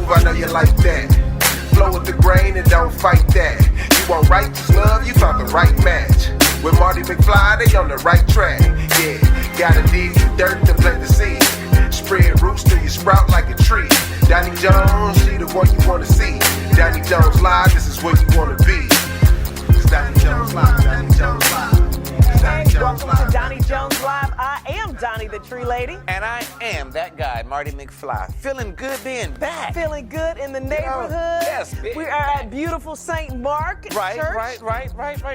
smooth, I know you like that. Flow with the grain and don't fight that. You want righteous love, you found the right match. With Marty McFly, they on the right track. Yeah, gotta dig through dirt to plant the seed. Spread roots till you sprout like a tree. Donnie Jones, she the one you wanna see. Donnie Jones live, this is where you wanna be. It's Donnie Jones live, Donnie Jones live. Hey, welcome to Donnie Jones Live. I am Donnie the Tree Lady. And I am that guy, Marty McFly. Feeling good being back. Feeling good in the neighborhood. Yes, we are at beautiful St. Mark Church. Right. Yep.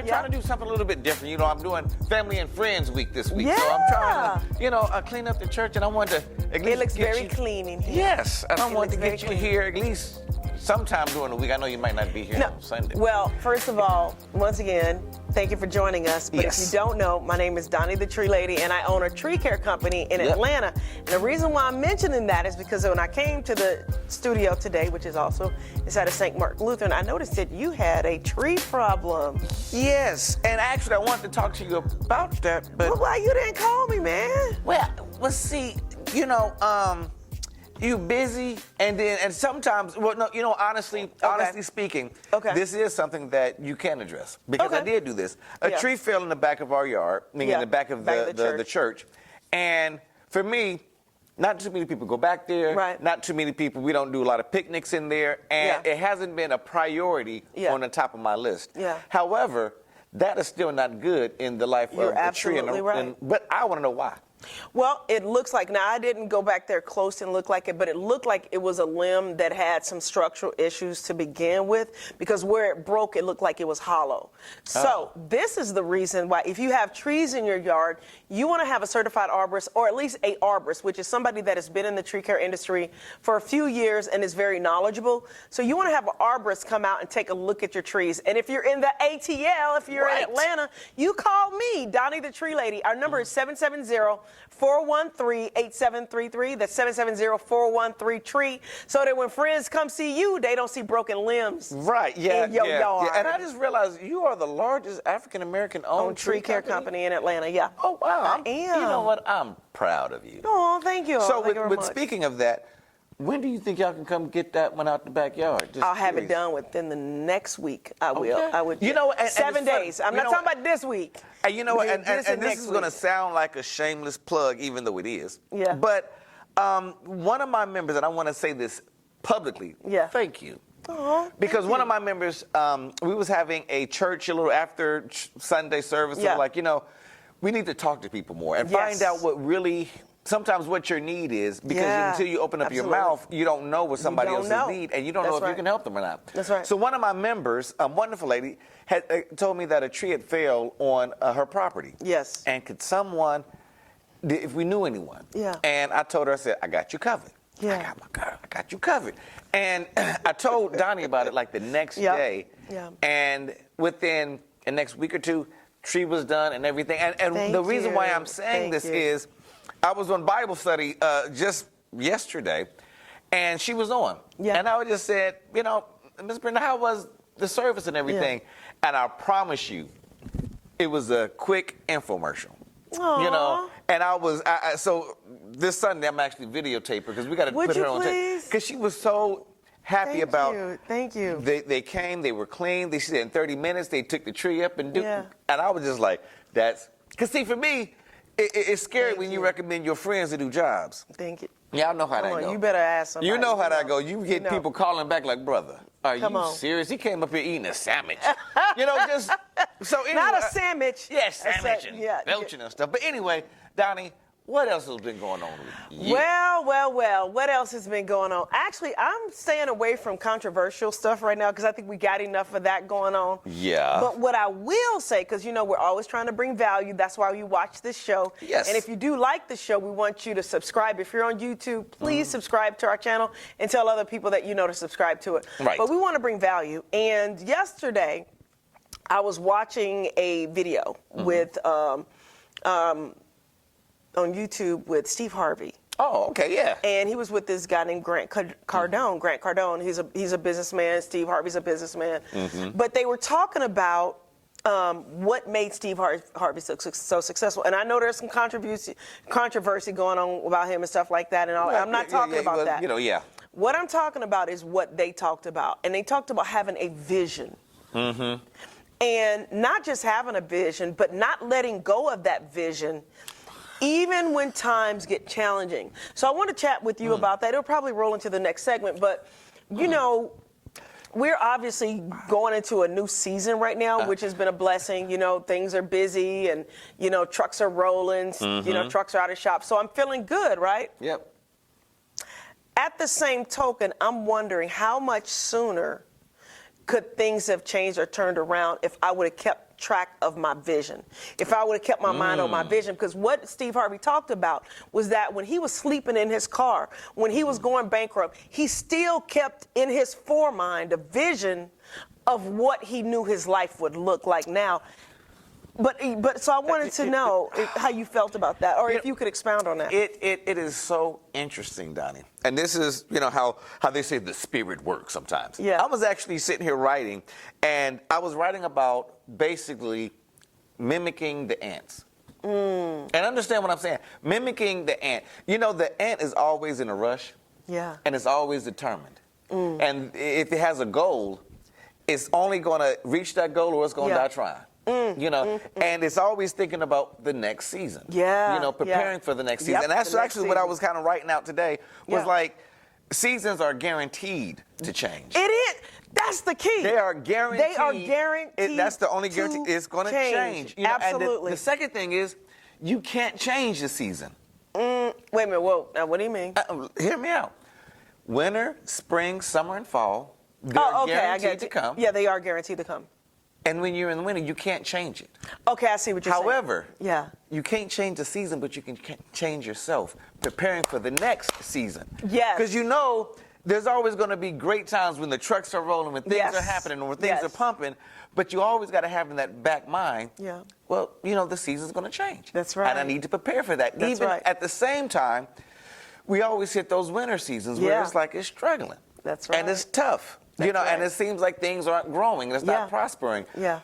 Trying to do something a little bit different. You know, I'm doing Family and Friends Week this week. Yeah. So I'm trying to, clean up the church, and I wanted to at least It looks get very you, clean in here. Yes, and I wanted to very get you clean. here at least sometime during the week. I know you might not be here on Sunday. Well, first of all, once again, thank you for joining us. But Yes. if you don't know, my name is Donnie the Tree Lady, and I own a tree care company in Yep. Atlanta. And the reason why I'm mentioning that is because when I came to the studio today, which is also inside of St. Mark Lutheran, I noticed that you had a tree problem. Yes, and actually I wanted to talk to you about that, but... Well, why you didn't call me, man? Well, let's see, you busy, and sometimes, honestly speaking, this is something that you can address, because I did do this. A tree fell in the back of our yard, meaning in the back of the church, and for me, not too many people go back there, not too many people, we don't do a lot of picnics in there, and it hasn't been a priority on the top of my list. However, that is still not good in the life of a tree, but I want to know why. Well, it looks like, now I didn't go back there close and look like it, but it looked like it was a limb that had some structural issues to begin with, because where it broke, it looked like it was hollow. So this is the reason why, if you have trees in your yard, you want to have a certified arborist, or at least a arborist, which is somebody that has been in the tree care industry for a few years and is very knowledgeable. So you want to have an arborist come out and take a look at your trees. And if you're in the ATL, if you're in Atlanta, you call me, Donnie the Tree Lady. Our number is 770-413-8733. That's 770-413-TREE. So that when friends come see you, they don't see broken limbs in your yard. Yeah. And I just realized you are the largest African-American owned tree care company in Atlanta. Yeah. Oh, wow. I am. You know what? I'm proud of you. Oh, thank you. So, thank you very much. speaking of that, when do you think y'all can come get that one out the backyard? I'll have it done within the next week. I will. Okay. I would. You know, and 7 days. I'm not talking about this week. And you know what? And this is going to week. sound like a shameless plug, even though it is. Yeah. But one of my members, and I want to say this publicly. Yeah. Thank you. Oh, because one of my members, we was having a church a little after Sunday service. Yeah. So like, we need to talk to people more and find out what really, sometimes what your need is, because until you open up your mouth, you don't know what somebody else's need, and you don't know if you can help them or not. That's right. So one of my members, a wonderful lady, had told me that a tree had fell on her property. Yes. And could someone, if we knew anyone. Yeah. And I told her, I said, I got you covered. Yeah. I got you covered. And I told Donnie about it like the next day. Yeah. And within the next week or two, tree was done and everything. And the reason why I'm saying this is, I was on Bible study just yesterday, and she was on. Yeah. And I just said, Ms. Brenda, how was the service and everything? Yeah. And I promise you, it was a quick infomercial. Aww. And so this Sunday I'm actually videotaping her, because we got to put her on tape. Because she was so happy about. Thank you. They came, they were clean. They said in 30 minutes they took the tree up and and I was just like, because see, for me, it's scary when you recommend your friends to do jobs. Thank you. Y'all know how that goes. You better ask somebody. You know how that goes. You get people calling back like, brother, are you serious? He came up here eating a sandwich. Just so anyway. Not a sandwich. Yes, sandwich and belching and stuff. But anyway, Donnie, what else has been going on with you? Well, what else has been going on? Actually, I'm staying away from controversial stuff right now, because I think we got enough of that going on. Yeah. But what I will say, because, we're always trying to bring value. That's why you watch this show. Yes. And if you do like the show, we want you to subscribe. If you're on YouTube, please subscribe to our channel and tell other people that you know to subscribe to it. Right. But we want to bring value. And yesterday, I was watching a video with on YouTube with Steve Harvey. Oh, okay, yeah. And he was with this guy named Grant Cardone. Grant Cardone, he's a businessman. Steve Harvey's a businessman. But they were talking about what made Steve Harvey so successful. And I know there's some controversy going on about him and stuff like that. And all. I'm not talking about that. What I'm talking about is what they talked about. And they talked about having a vision. Mm-hmm. And not just having a vision, but not letting go of that vision, even when times get challenging. So I want to chat with you about that. It'll probably roll into the next segment. But, you know, we're obviously going into a new season right now, which has been a blessing. You know, things are busy and, you know, trucks are rolling, you know, trucks are out of shop. So I'm feeling good, right? Yep. At the same token, I'm wondering how much sooner could things have changed or turned around if I would have kept track of my vision, if I would have kept my mind on my vision. Because what Steve Harvey talked about was that when he was sleeping in his car, when he was going bankrupt, he still kept in his foremind a vision of what he knew his life would look like now. But so I wanted to know how you felt about that, or if you could expound on that. It is so interesting, Donnie. And this is, you know, how they say the spirit works sometimes. Yeah. I was actually sitting here writing, and I was writing about basically mimicking the ants. And understand what I'm saying. Mimicking the ant. You know, the ant is always in a rush. Yeah. And it's always determined. And if it has a goal, it's only going to reach that goal or it's going to die trying. You know, and it's always thinking about the next season. Yeah. You know, preparing for the next season. And that's actually what I was kind of writing out today was like, seasons are guaranteed to change. It is. That's the key. They are guaranteed. They are guaranteed. That's the only guarantee. It's going to change. You know, Absolutely. And the second thing is, you can't change the season. Wait a minute. Whoa. Now, what do you mean? Hear me out. Winter, spring, summer, and fall, they're guaranteed to come. Yeah, they are guaranteed to come. And when you're in the winter, you can't change it. Okay, I see what you're saying. However, yeah, you can't change the season, but you can change yourself, preparing for the next season. Yes. Because you know there's always going to be great times when the trucks are rolling, when things are happening, when things are pumping, but you always got to have in that back mind, well, you know, the season's going to change. That's right. And I need to prepare for that. That's Even right. at the same time, we always hit those winter seasons where it's like it's struggling. That's right. And it's tough. That's you know, right. and it seems like things aren't growing and it's not prospering. Yeah.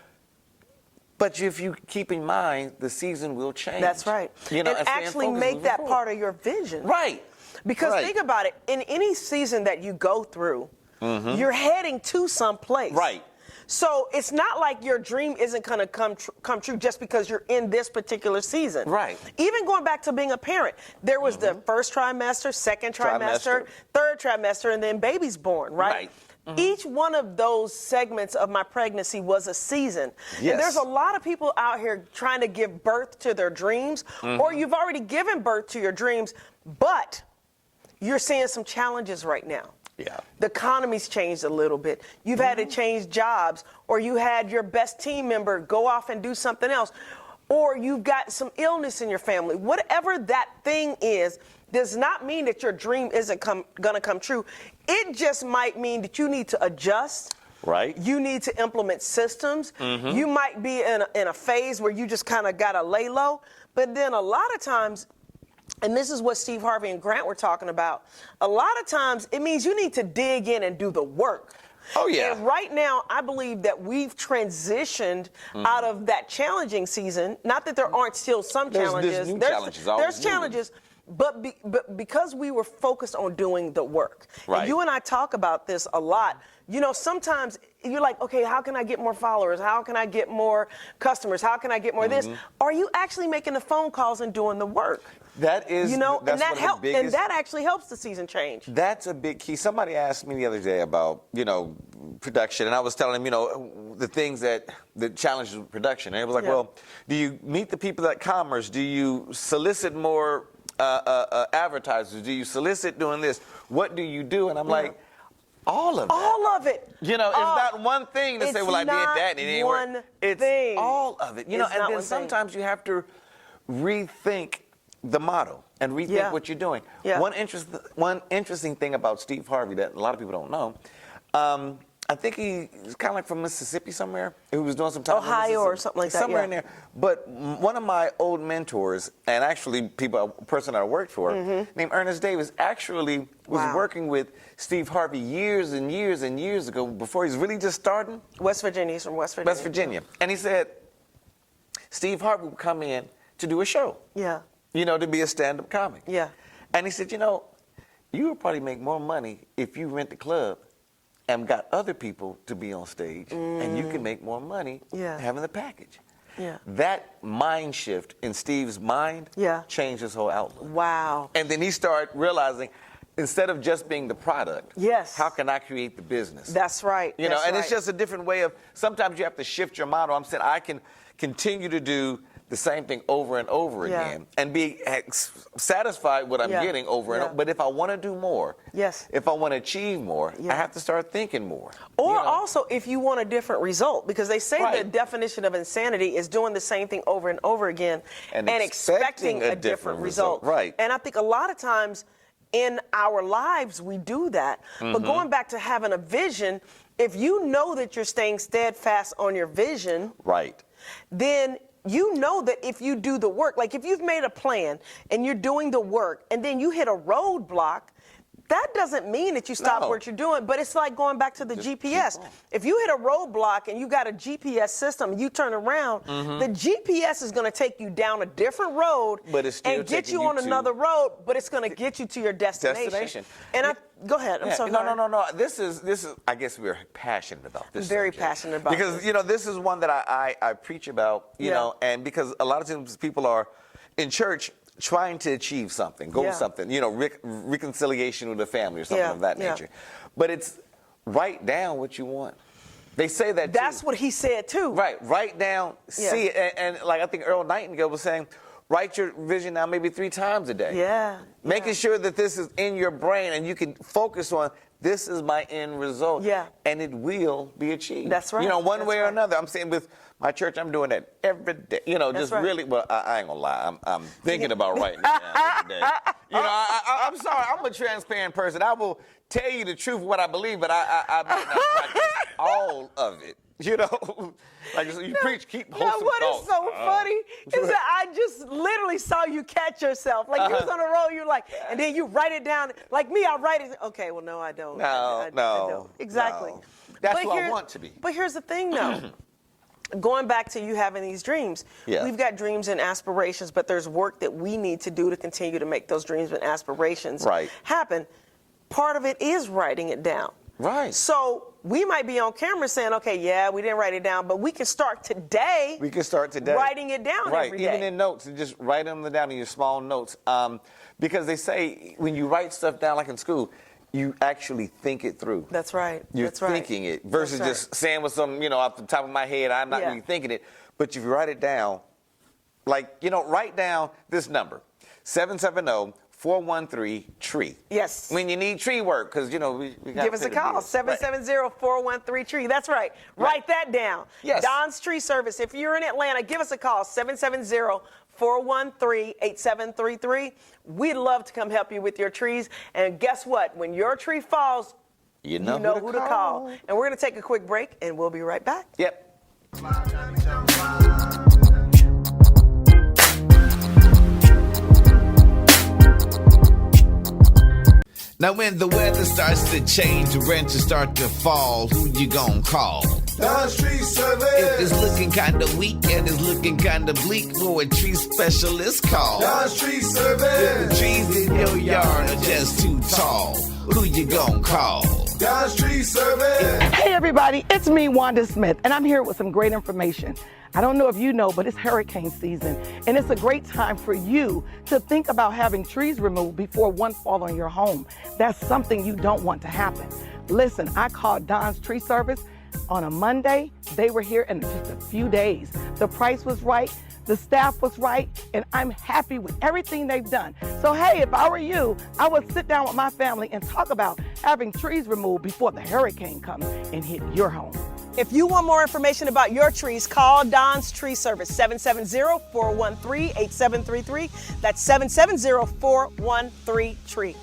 But if you keep in mind, the season will change. That's right. You know, and actually make that part of your vision. Right. Because think about it, in any season that you go through, you're heading to some place. Right. So it's not like your dream isn't going to come true just because you're in this particular season. Right. Even going back to being a parent, there was the first trimester, second trimester, third trimester, and then baby's born, right? Each one of those segments of my pregnancy was a season. Yes. And there's a lot of people out here trying to give birth to their dreams, or you've already given birth to your dreams, but you're seeing some challenges right now. Yeah. The economy's changed a little bit. You've had to change jobs, or you had your best team member go off and do something else, or you've got some illness in your family. Whatever that thing is, does not mean that your dream isn't going to come true. It just might mean that you need to adjust. Right. You need to implement systems. You might be in a phase where you just kind of got to lay low. But then a lot of times, and this is what Steve Harvey and Grant were talking about, a lot of times it means you need to dig in and do the work. Oh, yeah. And right now, I believe that we've transitioned out of that challenging season. Not that there aren't still some challenges. There's new challenges. There's challenges. But because we were focused on doing the work, and you and I talk about this a lot. You know, sometimes you're like, okay, how can I get more followers? How can I get more customers? How can I get more this? Are you actually making the phone calls and doing the work? That is, you know, that's and that helps, and that actually helps the season change. That's a big key. Somebody asked me the other day about, you know, production, and I was telling them, you know, the challenges with production, and it was like, well, do you meet the people at commerce? Do you solicit more advertisers? Do you solicit doing this? What do you do? And I'm like, all of it. All of it. You know, it's not one thing to say, well, I did that and it didn't work. It's all of it. You know, and then sometimes you have to rethink the motto and rethink what you're doing. One interesting thing about Steve Harvey that a lot of people don't know, I think he's kind of like from Mississippi somewhere. He was doing some time Ohio or something like that. Somewhere in there. But one of my old mentors, and actually a person I worked for, named Ernest Davis, actually was working with Steve Harvey years and years and years ago before he's really just starting. West Virginia. He's from West Virginia. West Virginia. And he said Steve Harvey would come in to do a show. Yeah. You know, to be a stand-up comic. Yeah. And he said, you know, you would probably make more money if you rent the club and got other people to be on stage, and you can make more money having the package. Yeah. That mind shift in Steve's mind changed his whole outlook. Wow. And then he started realizing, instead of just being the product, how can I create the business? That's right. You know, and it's just a different way of, sometimes you have to shift your model. I'm saying I can continue to do the same thing over and over again and be satisfied with what I'm getting over and over. But if I want to do more, if I want to achieve more, I have to start thinking more. Or also if you want a different result, because they say the definition of insanity is doing the same thing over and over again and expecting a different result. Right. And I think a lot of times in our lives we do that. But going back to having a vision, if you know that you're staying steadfast on your vision, then you know that if you do the work, like if you've made a plan and you're doing the work and then you hit a roadblock, that doesn't mean that you stop what you're doing, but it's like going back to the GPS. If you hit a roadblock and you got a GPS system, you turn around, the GPS is going to take you down a different road and get you on another road, but it's going to get you to your destination. And go ahead. I'm sorry. No. This is. I guess we're passionate about this. Very passionate about because this is one that I preach about. You know, and because a lot of times people are in church trying to achieve something, something, reconciliation with the family or something of that nature. But it's write down what you want. They say that That's what he said too. Right. Write down, see it. And like I think Earl Nightingale was saying, write your vision down maybe 3 times a day. Making sure that this is in your brain and you can focus on this is my end result. And it will be achieved. That's right. One way or another. I'm saying with my church, I'm doing that every day. Really, well, I ain't gonna lie. I'm thinking about writing it down every day. I'm sorry. I'm a transparent person. I will tell you the truth of what I believe, but I might not practice all of it. Like you preach, keep wholesome what thoughts. Is so funny is that I just literally saw you catch yourself. Like you was on a roll, you're like, and then you write it down. Like me, I write it. Okay, well, no, I don't. I don't. Exactly. No. That's what I want to be. But here's the thing, though. Going back to you having these dreams, we've got dreams and aspirations, but there's work that we need to do to continue to make those dreams and aspirations happen. Part of it is writing it down. Right. So we might be on camera saying, okay, we didn't write it down, but we can start today. Writing it down every day. Even in notes, and just write them down in your small notes. Because they say when you write stuff down, like in school, you actually think it through. That's right. You're thinking it versus just saying with some, off the top of my head, I'm not really thinking it. But if you write it down, write down this number, 770-413-TREE. Yes. When you need tree work, because, we got give us a call, 770-413-TREE. That's right. Write that down. Yes. Don's Tree Service. If you're in Atlanta, give us a call, 770-413-8733. We'd love to come help you with your trees. And guess what? When your tree falls, you know who to call. And we're going to take a quick break, and we'll be right back. Yep. Now when the weather starts to change, the rents start to fall, who you gonna call? Don's Tree Service. If it's looking kinda weak and it's looking kinda bleak, who a tree specialist call? Don's Tree Service. If the trees in your yard are just too tall, who you gonna call? Don's Tree Service. Hey everybody, it's me, Wanda Smith, and I'm here with some great information. I don't know if you know, but it's hurricane season, and it's a great time for you to think about having trees removed before one falls on your home. That's something you don't want to happen. Listen, I called Don's Tree Service on a Monday. They were here in just a few days. The price was right, the staff was right, and I'm happy with everything they've done. So hey, if I were you, I would sit down with my family and talk about having trees removed before the hurricane comes and hit your home. If you want more information about your trees, call Don's Tree Service, 770-413-8733. That's 770-413-TREE.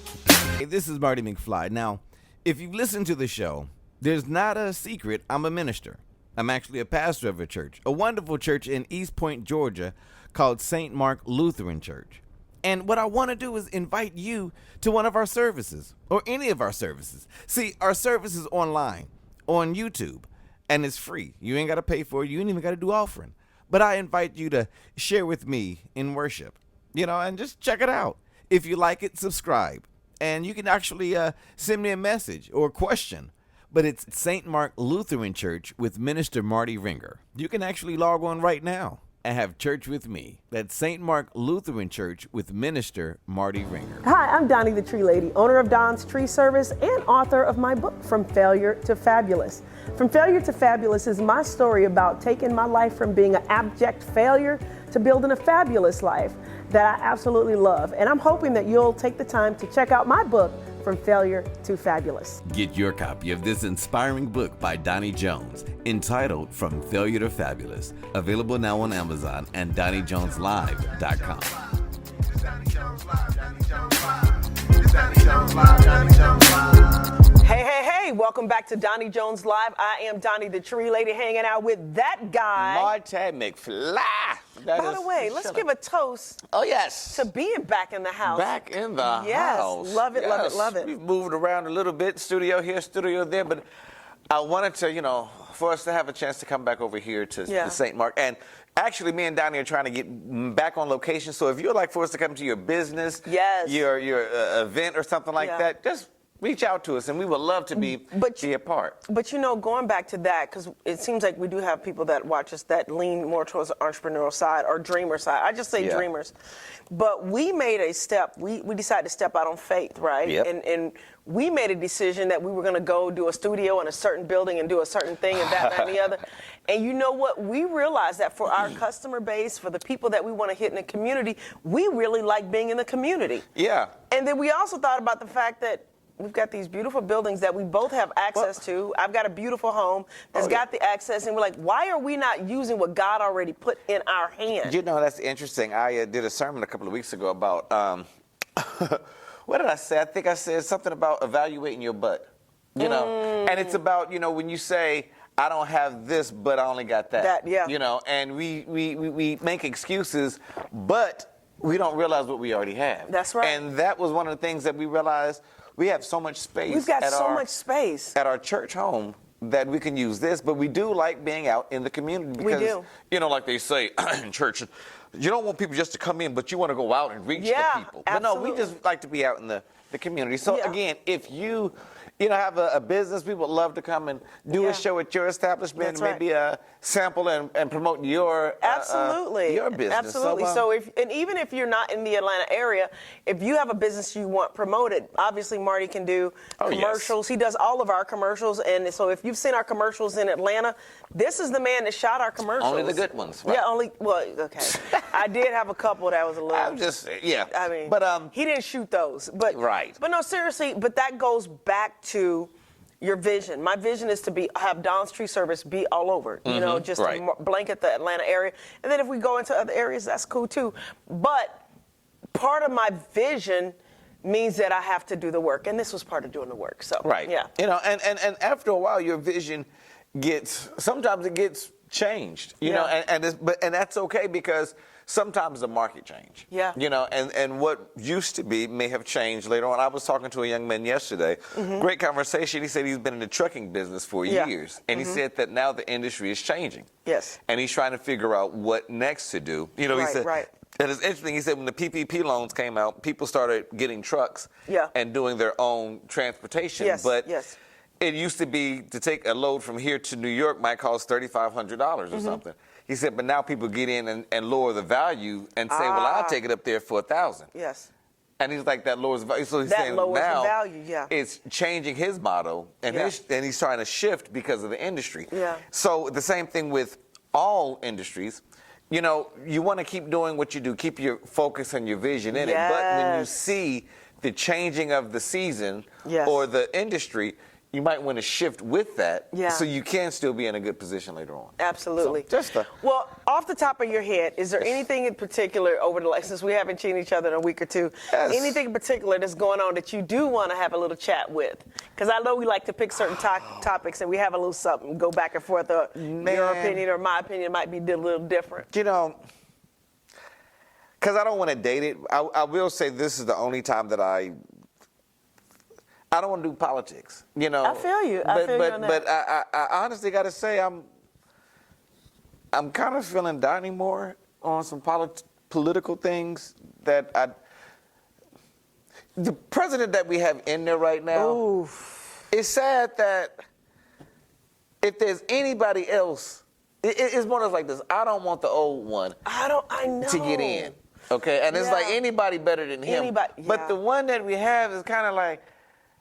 Hey, this is Marty McFly. Now, if you've listened to the show, there's not a secret. I'm a minister. I'm actually a pastor of a church, a wonderful church in East Point, Georgia, called St. Mark Lutheran Church. And what I want to do is invite you to one of our services, or any of our services. See, our service is online, on YouTube. And it's free. You ain't got to pay for it. You ain't even got to do offering. But I invite you to share with me in worship, and just check it out. If you like it, subscribe. and you can actually send me a message or a question. But it's St. Mark Lutheran Church with Minister Mardy Ringer. You can actually log on right now and have church with me. That's St. Mark Lutheran Church with Minister Mardy Ringer. Hi, I'm Donnie the Tree Lady, owner of Don's Tree Service and author of my book, From Failure to Fabulous. From Failure to Fabulous is my story about taking my life from being an abject failure to building a fabulous life that I absolutely love. And I'm hoping that you'll take the time to check out my book, From Failure to Fabulous. Get your copy of this inspiring book by Donnie Jones, entitled From Failure to Fabulous, available now on Amazon and DonnieJonesLive.com. Hey, welcome back to Donnie Jones Live. I am Donnie the Tree Lady, hanging out with that guy, Marty McFly. By the way, let's give a toast. Oh, yes. To being back in the house. Back in the house. Yes, love it, love it, love it. We've moved around a little bit, studio here, studio there, but I wanted to, for us to have a chance to come back over here to St. Mark. And actually, me and Donnie are trying to get back on location. So if you'd like for us to come to your business, your event or something like that, just reach out to us, and we would love to be a part. But going back to that, because it seems like we do have people that watch us that lean more towards the entrepreneurial side or dreamer side. I just say dreamers. But we made a step. We decided to step out on faith, right? Yep. And we made a decision that we were going to go do a studio in a certain building and do a certain thing and that and the other. And you know what? We realized that for our customer base, for the people that we want to hit in the community, we really like being in the community. Yeah. And then we also thought about the fact that we've got these beautiful buildings that we both have access to. I've got a beautiful home that's got the access, and we're like, why are we not using what God already put in our hands? That's interesting. I did a sermon a couple of weeks ago about, what did I say? I think I said something about evaluating your butt, and it's about, when you say, I don't have this, but I only got that. And we make excuses, but we don't realize what we already have. That's right. And that was one of the things that we realized. We have so much space. We've got so much space at our church home that we can use this, but we do like being out in the community because, we do. Like they say in church, you don't want people just to come in, but you want to go out and reach the people. Absolutely. But no, we just like to be out in the community. So again, if you have a business, we would love to come and do a show at your establishment, and maybe sample and promote your your business. Absolutely. So even if you're not in the Atlanta area, if you have a business you want promoted, obviously Marty can do commercials. He does all of our commercials, and so if you've seen our commercials in Atlanta, this is the man that shot our commercials. Only the good ones, right? Yeah, okay. I did have a couple that was a little. I'm just I mean, but he didn't shoot those, but right. But no, seriously. But that goes back to your vision. My vision is to have Don's Tree Service be all over, just to blanket the Atlanta area. And then if we go into other areas, that's cool too. But part of my vision means that I have to do the work, and this was part of doing the work. So yeah, and after a while, your vision sometimes it gets changed, and that's okay because sometimes the market change. Yeah. And what used to be may have changed later on. I was talking to a young man yesterday. Great conversation. He said he's been in the trucking business for years. And he said that now the industry is changing. Yes. And he's trying to figure out what next to do. He said, and it's interesting, he said when the PPP loans came out, people started getting trucks and doing their own transportation. But it used to be to take a load from here to New York might cost $3,500 or something. He said, but now people get in and lower the value and say, well, I'll take it up there for $1,000. Yes. And he's like, that lowers the value. So he's that saying lowers now the value, it's changing his motto, and he's trying to shift because of the industry. Yeah. So the same thing with all industries. You want to keep doing what you do, keep your focus and your vision in it. But when you see the changing of the season or the industry, you might want to shift with that so you can still be in a good position later on. Absolutely. So well, off the top of your head, is there anything in particular since we haven't seen each other in a week or two, anything in particular that's going on that you do want to have a little chat with? Because I know we like to pick certain topics and we have a little something, go back and forth. Your opinion or my opinion might be a little different. Because I don't want to date it. I will say this is the only time that I don't want to do politics, I feel you. I feel you on that. But I honestly got to say I'm kind of feeling Donnie more on some political things that the president that we have in there right now, Oof. It's sad that if there's anybody else, it's more like this. I don't want the old one I know. to get in. Okay? And it's like anybody better than him. Anybody, But the one that we have is kind of like,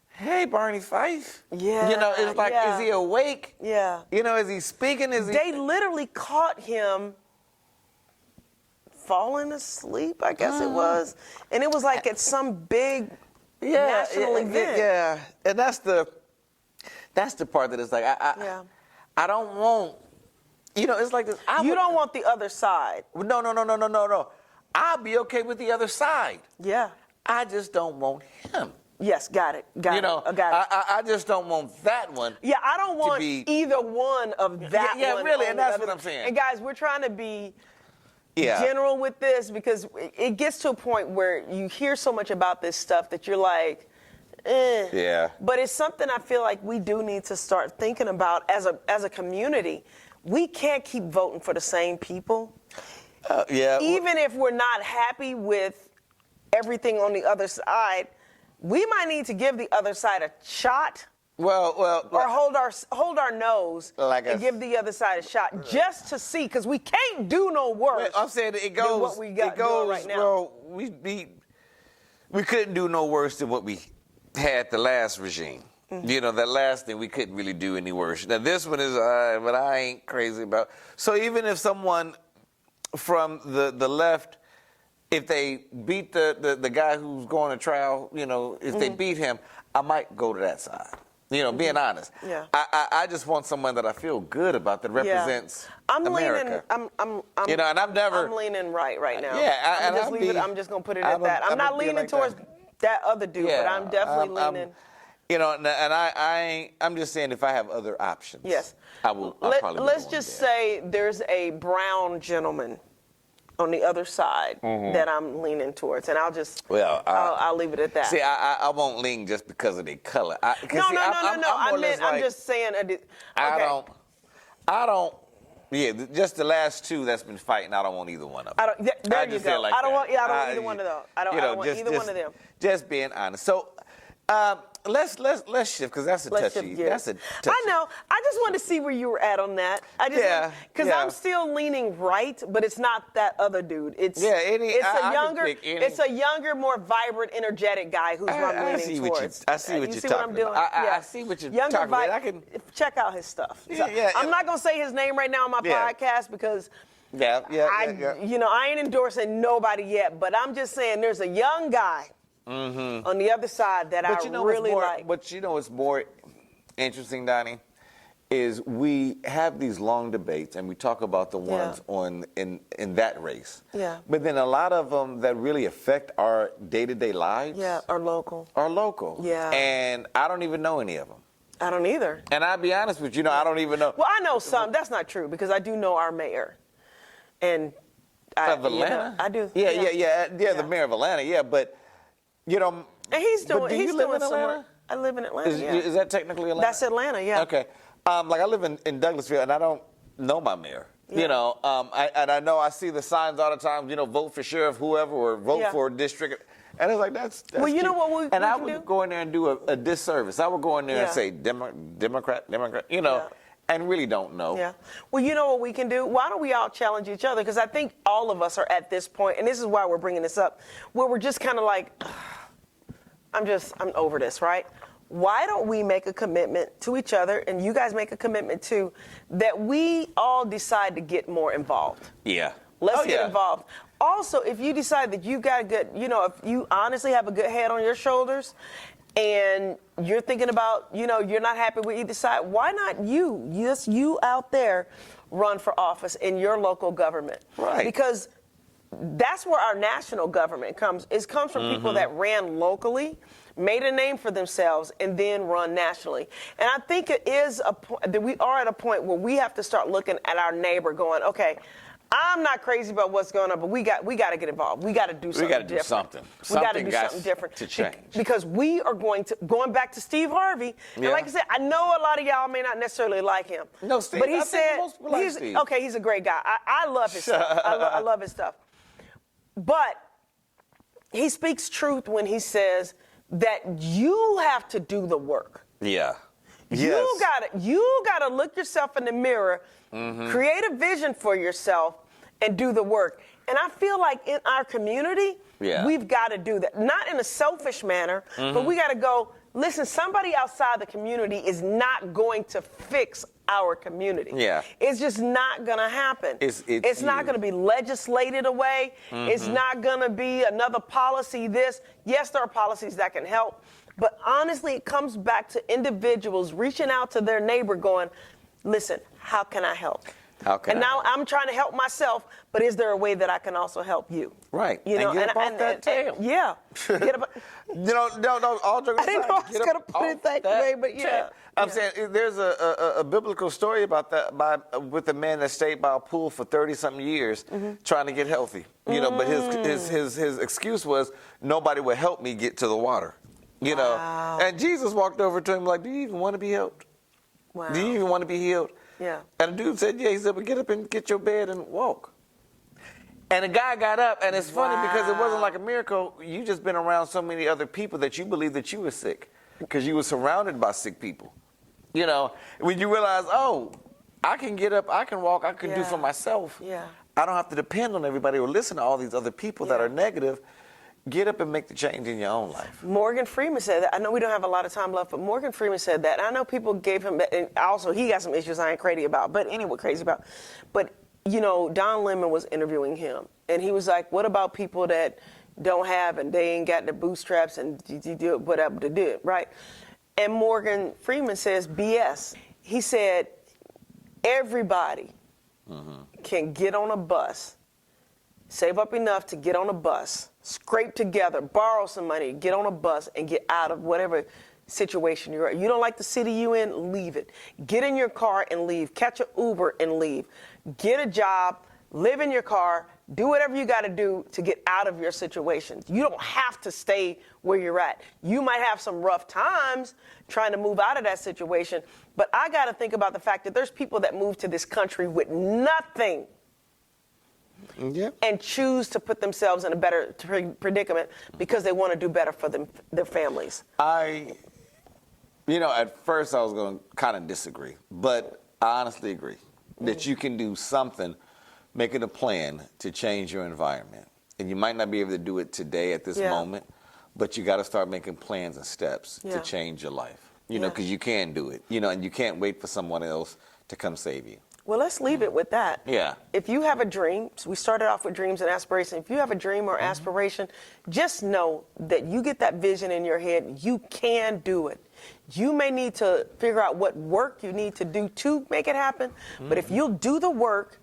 hey, Barney Fife. Yeah. You know, it's like, is he awake? Yeah. You know, is he speaking? They literally caught him falling asleep, I guess it was. And it was like at some big national event. Yeah. And that's the part that is like, I don't want, you know, it's like this. You don't want the other side. No. I'll be okay with the other side. Yeah. I just don't want him. Yes, got it. You know, I just don't want that one. Yeah, I don't want either one of that one. Yeah, really, and that's what I'm saying. And guys, we're trying to be general with this because it gets to a point where you hear so much about this stuff that you're like, eh. Yeah. But it's something I feel like we do need to start thinking about as a community. We can't keep voting for the same people. Even if we're not happy with everything on the other side, we might need to give the other side a shot. Or hold our nose and give the other side a shot just to see, because we can't do no worse. I'm saying it goes. Than what we got goes right now. Well, we couldn't do no worse than what we had the last regime. Mm-hmm. You know, that last thing we couldn't really do any worse. Now this one is but I ain't crazy about. So even if someone from the left, if they beat the guy who's going to trial, you know, if they beat him, I might go to that side. You know, being honest. Yeah. I just want someone that I feel good about that represents America. You know, and I've never. I'm leaning right now. Yeah, I'm just gonna put it at that. I'm not leaning towards that other dude, but I'm definitely leaning. You know, and I'm just saying if I have other options. Yes. I will. Let's just say there's a brown gentleman on the other side that I'm leaning towards, and I'll leave it at that. See, I won't lean just because of the color. No. I'm just saying. I don't. Yeah, just the last two that's been fighting. I don't want either one of them. There you go. I don't want either one of those. I don't want either one of them. Just being honest. So. Let's shift, because that's a touchy. I know. I just wanted to see where you were at on that. Because I'm still leaning right, but it's not that other dude. It's a younger, more vibrant, energetic guy who's I'm leaning towards. I see what you're talking about. I see what you're talking about. I can check out his stuff. I'm not gonna say his name right now on my podcast because. You know, I ain't endorsing nobody yet, but I'm just saying there's a young guy. On the other side that I really like. But you know what's more interesting, Donnie, is we have these long debates and we talk about the ones in that race. Yeah. But then a lot of them that really affect our day-to-day lives. Are local. Yeah. And I don't even know any of them. I don't either. And I'll be honest with you, I don't even know. Well, I know some. That's not true because I do know our mayor. And of Atlanta? I do. Yeah, the mayor of Atlanta, but you know, and he's doing. Do you live in Atlanta? I live in Atlanta. Is that technically Atlanta? That's Atlanta. Yeah. Okay. Like I live in Douglasville, and I don't know my mayor. Yeah. You know, I know I see the signs all the time. You know, vote for sheriff, whoever, or vote for a district. And it's like that's well, you cute. know what I would go in there and do a disservice. I would go in there and say Democrat, you know. And really don't know. Yeah. Well, you know what we can do? Why don't we all challenge each other? Because I think all of us are at this point, and this is why we're bringing this up, where we're just kind of like, I'm over this, right? Why don't we make a commitment to each other, and you guys make a commitment too, that we all decide to get more involved? Yeah. Let's get involved. Also, if you decide that you got a good, you know, if you honestly have a good head on your shoulders, and you're thinking about, you know, you're not happy with either side, why not you out there run for office in your local government? Right. Because that's where our national government comes. It comes from people that ran locally, made a name for themselves, and then run nationally. And I think it is a point that we are at a point where we have to start looking at our neighbor going, okay, I'm not crazy about what's going on, but we got to get involved. We got to do something different. We got to do something. We got to do something different to change. Because we are going back to Steve Harvey. And like I said, I know a lot of y'all may not necessarily like him. No, Steve. But he said Steve. Okay, he's a great guy. I love his stuff. I love his stuff. But he speaks truth when he says that you have to do the work. Yeah. You gotta look yourself in the mirror, create a vision for yourself, and do the work. And I feel like in our community, we've got to do that. Not in a selfish manner, but we got to go, listen, somebody outside the community is not going to fix our community. Yeah. It's just not going to happen. It's not going to be legislated away. It's not going to be another policy this. Yes, there are policies that can help. But honestly, it comes back to individuals reaching out to their neighbor going, listen, how can I help? Now I'm trying to help myself, but is there a way that I can also help you? Right. You know, and get up off that tail. Yeah. Get up, no, all joking aside. I didn't know I was going to put it that way, but yeah. I'm saying there's a biblical story about that with a man that stayed by a pool for 30-something years trying to get healthy. You know, but his excuse was nobody would help me get to the water. You know, and Jesus walked over to him like, do you even want to be helped? Wow. Do you even want to be healed? Yeah. And the dude said, yeah. He said, well, get up and get your bed and walk. And the guy got up, and it's funny because it wasn't like a miracle. You just been around so many other people that you believe that you were sick because you were surrounded by sick people. You know, when you realize, oh, I can get up, I can walk, I can do for myself. Yeah. I don't have to depend on everybody or listen to all these other people that are negative. Get up and make the change in your own life. Morgan Freeman said that. I know we don't have a lot of time left, but Morgan Freeman said that. And I know people gave him, and also he got some issues I ain't crazy about, but anyway, crazy about. But, you know, Don Lemon was interviewing him, and he was like, what about people that don't have and they ain't got the bootstraps and do whatever to do it, right? And Morgan Freeman says, BS. He said, everybody can get on a bus, save up enough to get on a bus, scrape together, borrow some money, get on a bus, and get out of whatever situation you're in. You don't like the city you in? Leave it. Get in your car and leave. Catch an Uber and leave. Get a job, live in your car, do whatever you got to do to get out of your situation. You don't have to stay where you're at. You might have some rough times trying to move out of that situation, but I got to think about the fact that there's people that move to this country with nothing. And choose to put themselves in a better predicament because they want to do better for their families. At first I was going to kind of disagree, but I honestly agree that you can do something, make it a plan to change your environment. And you might not be able to do it today at this moment, but you got to start making plans and steps to change your life. You know, because you can do it, and you can't wait for someone else to come save you. Well, let's leave it with that. Yeah. If you have a dream, so we started off with dreams and aspirations. If you have a dream or aspiration, just know that you get that vision in your head, you can do it. You may need to figure out what work you need to do to make it happen, but if you'll do the work,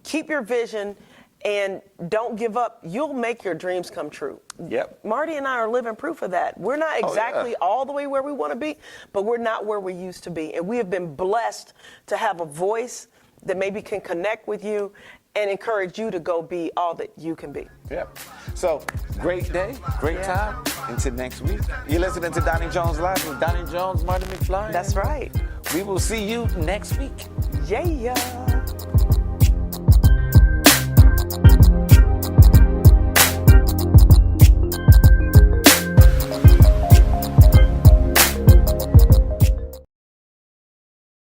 keep your vision, and don't give up, you'll make your dreams come true. Yep. Marty and I are living proof of that. We're not exactly all the way where we want to be, but we're not where we used to be. And we have been blessed to have a voice that maybe can connect with you and encourage you to go be all that you can be. Yep. So, great day, great time. Until next week. You're listening to Donnie Jones Live with Donnie Jones, Marty McFly. That's right. We will see you next week. Yeah.